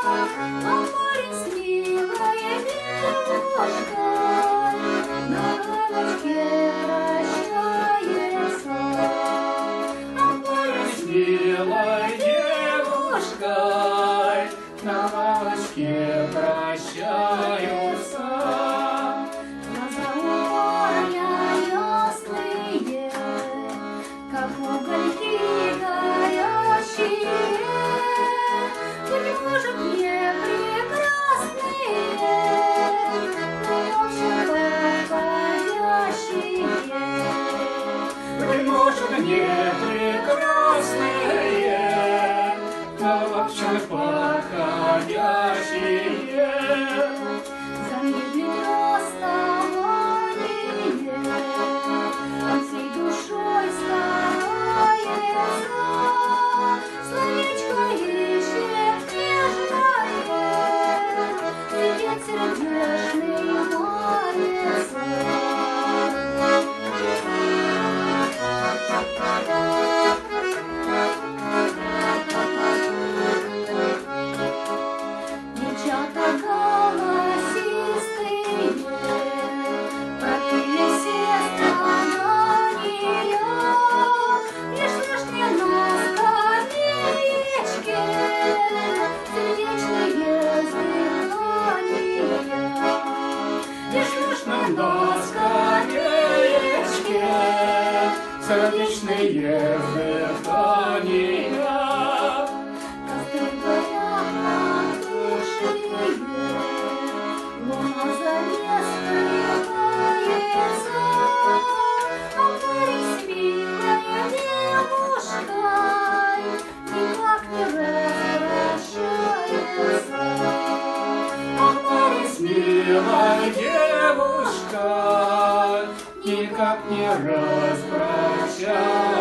парень с милой девушкой на лавочке прощается. Парень с милой девушкой на лавочке прощаются. Глаза у парня ясные, как угольки горящие. Быть может, не прекрасные, но очень подходящие. Быть может, не прекрасные, но очень подходящие. Замедлить расставание, он всей душой старается. Словечко ищет нежное, сидит сердечный молится. Девчата голосистые пропели все страдания, лишь слышны на скамеечке сердечные вздыхания. Лишь слышно на скамеечке сердечные вздыхания. Костры горят над душою, луна завесой кается, а парень с милой девушкой никак не возвращается. А парень с милой девушкой никак не распрощается.